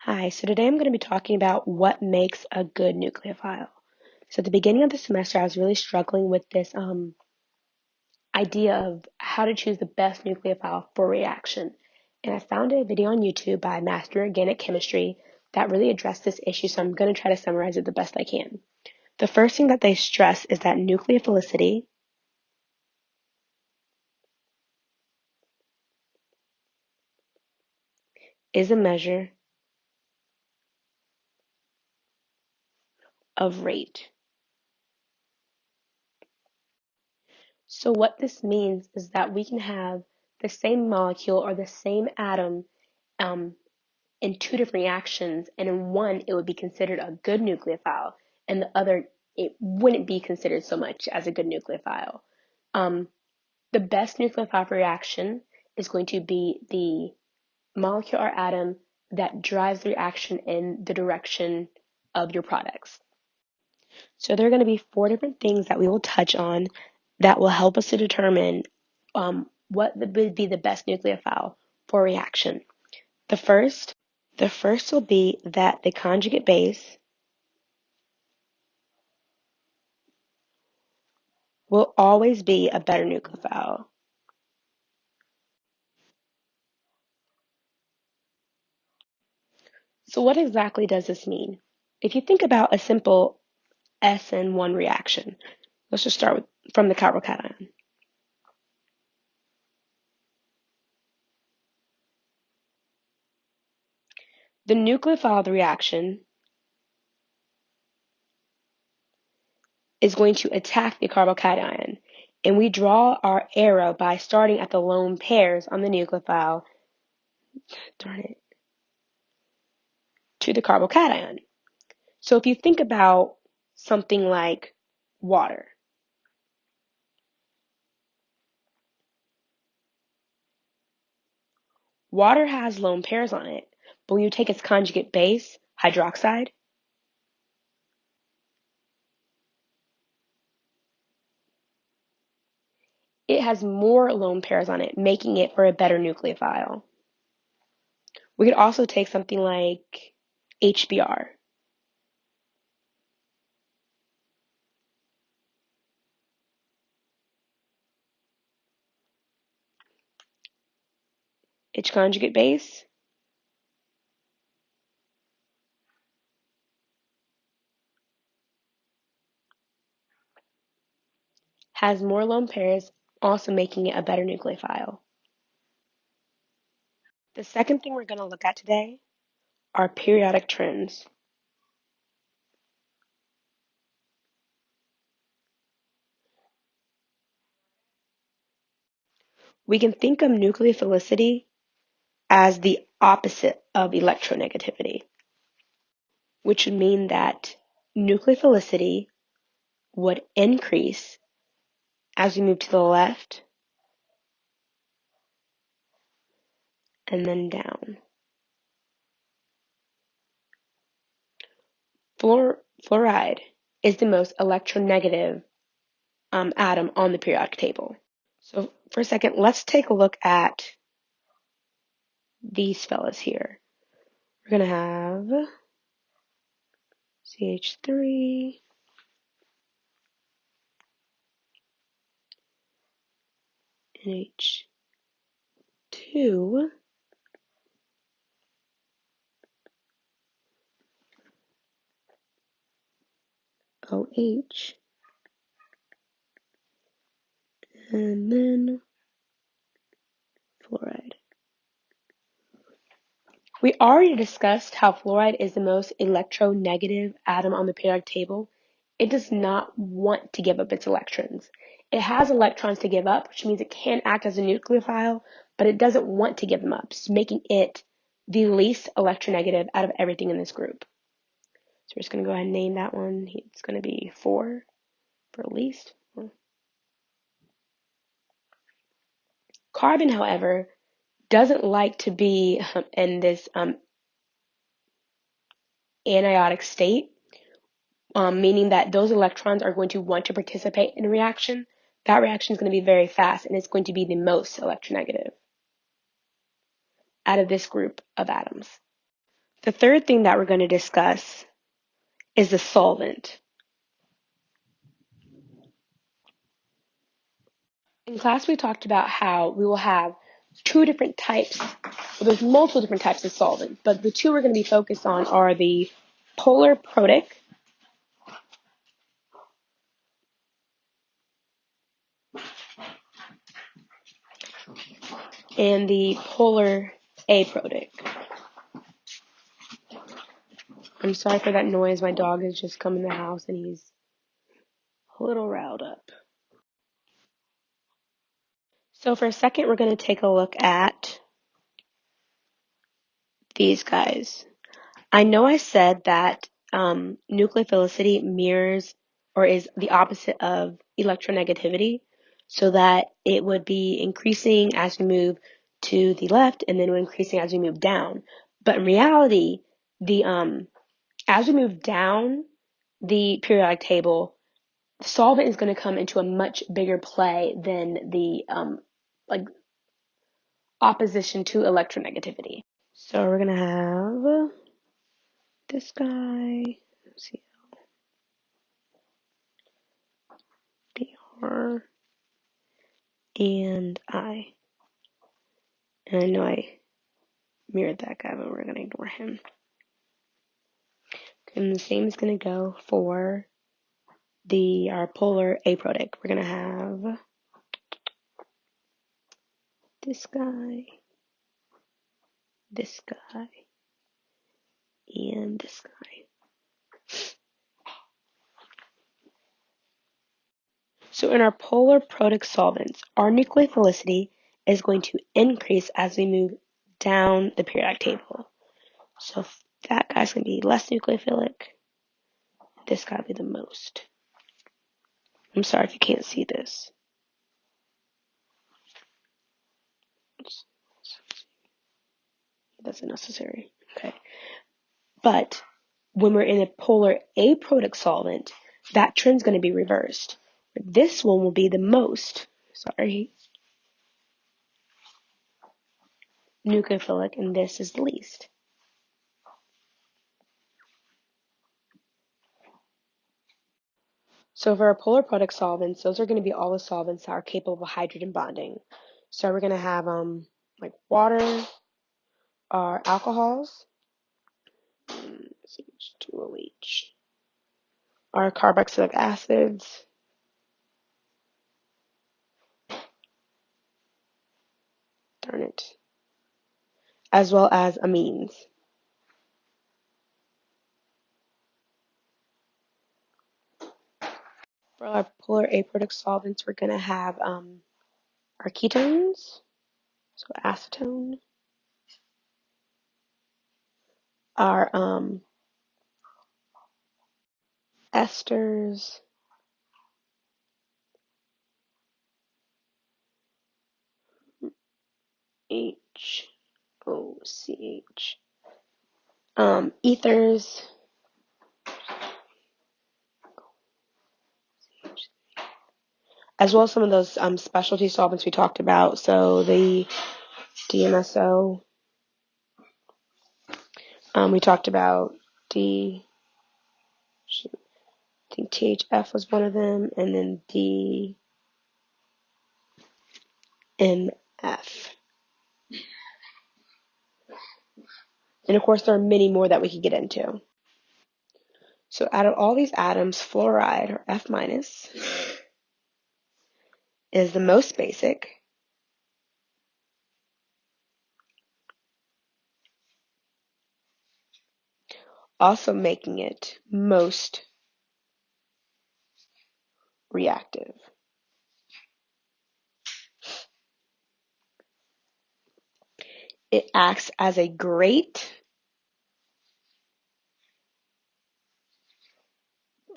Hi, so today I'm going to be talking about what makes a good nucleophile. So at the beginning of the semester, I was really struggling with this idea of how to choose the best nucleophile for reaction. And I found a video on YouTube by Master Organic Chemistry that really addressed this issue, so I'm going to try to summarize it the best I can. The first thing that they stress is that nucleophilicity is a measure of rate. So what this means is that we can have the same molecule or the same atom um, in two different reactions, and in one it would be considered a good nucleophile, and the other it wouldn't be considered so much as a good nucleophile. Um, the best nucleophile for reaction is going to be the molecule or atom that drives the reaction in the direction of your products. So there are going to be four different things that we will touch on that will help us to determine what would be the best nucleophile for reaction. The first The first will be that the conjugate base will always be a better nucleophile. So what exactly does this mean? If you think about a simple SN1 reaction, let's just start from the carbocation. The nucleophile of the reaction is going to attack the carbocation, and we draw our arrow by starting at the lone pairs on the nucleophile, darn it, to the carbocation. So if you think about something like water, water has lone pairs on it, but when you take its conjugate base, hydroxide, it has more lone pairs on it, making it for a better nucleophile. We could also take something like HBr. Its conjugate base has more lone pairs, also making it a better nucleophile. The second thing we're going to look at today are periodic trends. We can think of nucleophilicity as the opposite of electronegativity, which would mean that nucleophilicity would increase as we move to the left and then down. Fluoride is the most electronegative atom on the periodic table. So for a second, let's take a look at these fellas here. We're going to have CH3, NH2, OH, and then fluoride. We already discussed how fluoride is the most electronegative atom on the periodic table. It does not want to give up its electrons. It has electrons to give up, which means it can act as a nucleophile, but it doesn't want to give them up, making it the least electronegative out of everything in this group. So we're just going to go ahead and name that one. It's going to be 4 for least. Carbon, however, doesn't like to be in this anionic state, meaning that those electrons are going to want to participate in a reaction. That reaction is going to be very fast, and it's going to be the most electronegative out of this group of atoms. The third thing that we're going to discuss is the solvent. In class, we talked about how we will have two different types. Well, there's multiple different types of solvent, but the two we're going to be focused on are the polar protic and the polar aprotic. I'm sorry for that noise. My dog has just come in the house and he's a little riled up. So for a second, we're going to take a look at these guys. I know I said that nucleophilicity mirrors or is the opposite of electronegativity, so that it would be increasing as we move to the left and then increasing as we move down. But in reality, the as we move down the periodic table, the solvent is going to come into a much bigger play than the like opposition to electronegativity. So we're going to have this guy, CR, and I. And I know I mirrored that guy, but we're going to ignore him. And the same is going to go for our polar aprotic. We're going to have this guy, and this guy. So in our polar protic solvents, our nucleophilicity is going to increase as we move down the periodic table. So that guy's going to be less nucleophilic. This guy will be the most. I'm sorry if you can't see this. That's unnecessary. Okay. But when we're in a polar aprotic solvent, that trend's going to be reversed. This one will be the most, nucleophilic, and this is the least. So for our polar protic solvents, those are going to be all the solvents that are capable of hydrogen bonding. So we're going to have like water, our alcohols, CH2OH, our carboxylic acids, darn it, as well as amines. For our polar aprotic solvents, we're going to have our ketones, so acetone, our esters, HOCH, ethers, as well as some of those specialty solvents we talked about. So the DMSO, we talked about I think THF was one of them, and then DMF. And of course, there are many more that we could get into. So out of all these atoms, fluoride, or F minus, is the most basic. Also making it most reactive. It acts as a great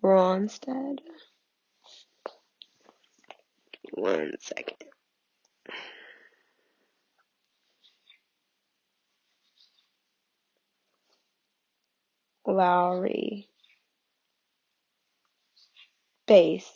Ronstadt. One second. Lowry base,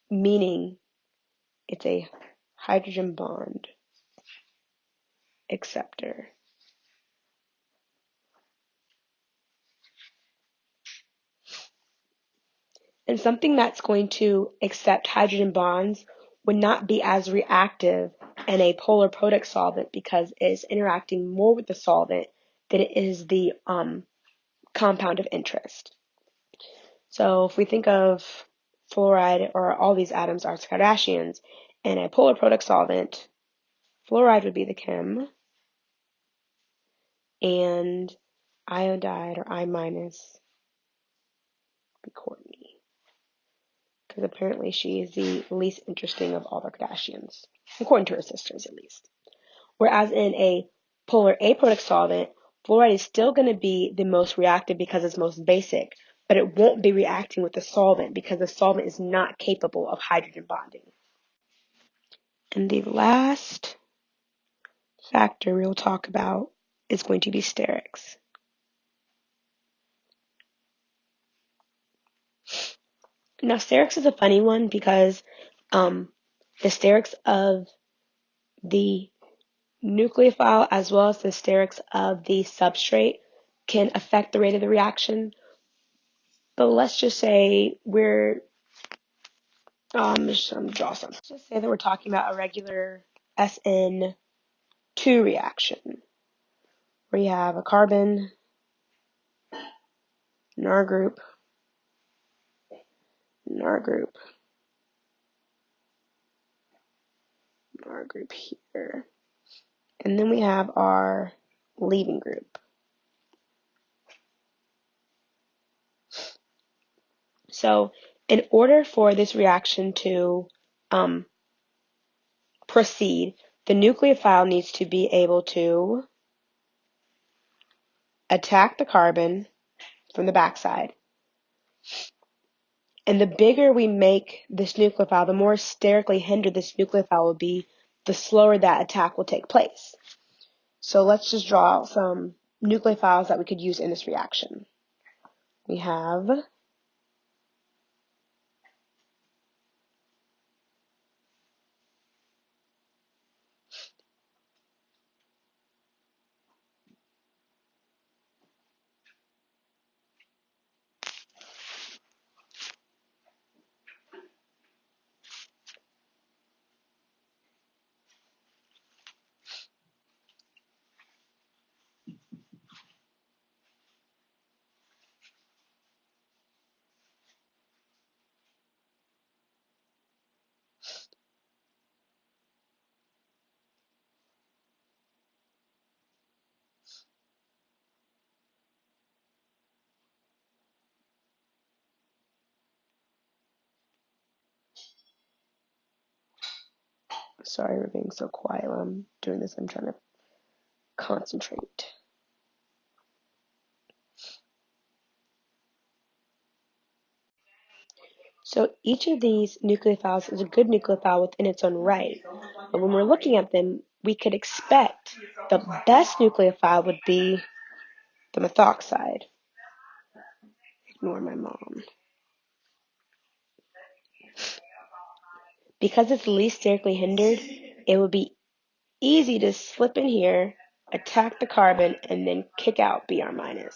meaning it's a hydrogen bond acceptor. And something that's going to accept hydrogen bonds would not be as reactive in a polar product solvent because it is interacting more with the solvent than it is the compound of interest. So if we think of fluoride, or all these atoms are Kardashians, in a polar product solvent, fluoride would be the chem, and iodide or I minus would be Courtney, because apparently she is the least interesting of all the Kardashians, according to her sisters at least. Whereas in a polar aprotic solvent, fluoride is still going to be the most reactive because it's most basic, but it won't be reacting with the solvent because the solvent is not capable of hydrogen bonding. And the last factor we'll talk about is going to be sterics. Now, sterics is a funny one because the sterics of the nucleophile as well as the sterics of the substrate can affect the rate of the reaction. But let's just say we're just draw something. Let's just say that we're talking about a regular SN2 reaction where you have a carbon, NR group, NR group, NR group here. And then we have our leaving group. So in order for this reaction to proceed, the nucleophile needs to be able to attack the carbon from the backside. And the bigger we make this nucleophile, the more sterically hindered this nucleophile will be, the slower that attack will take place. So let's just draw some nucleophiles that we could use in this reaction. We have sorry for being so quiet while I'm doing this. I'm trying to concentrate. So each of these nucleophiles is a good nucleophile within its own right. But when we're looking at them, we could expect the best nucleophile would be the methoxide. Ignore my mom. Because it's least sterically hindered, it would be easy to slip in here, attack the carbon, and then kick out Br minus.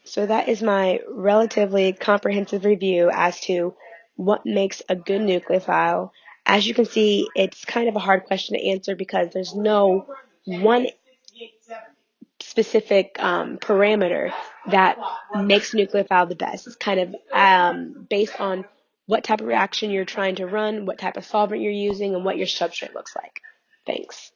So that is my relatively comprehensive review as to what makes a good nucleophile. As you can see, it's kind of a hard question to answer because there's no one specific parameter that makes nucleophile the best. It's kind of based on what type of reaction you're trying to run, what type of solvent you're using, and what your substrate looks like. Thanks.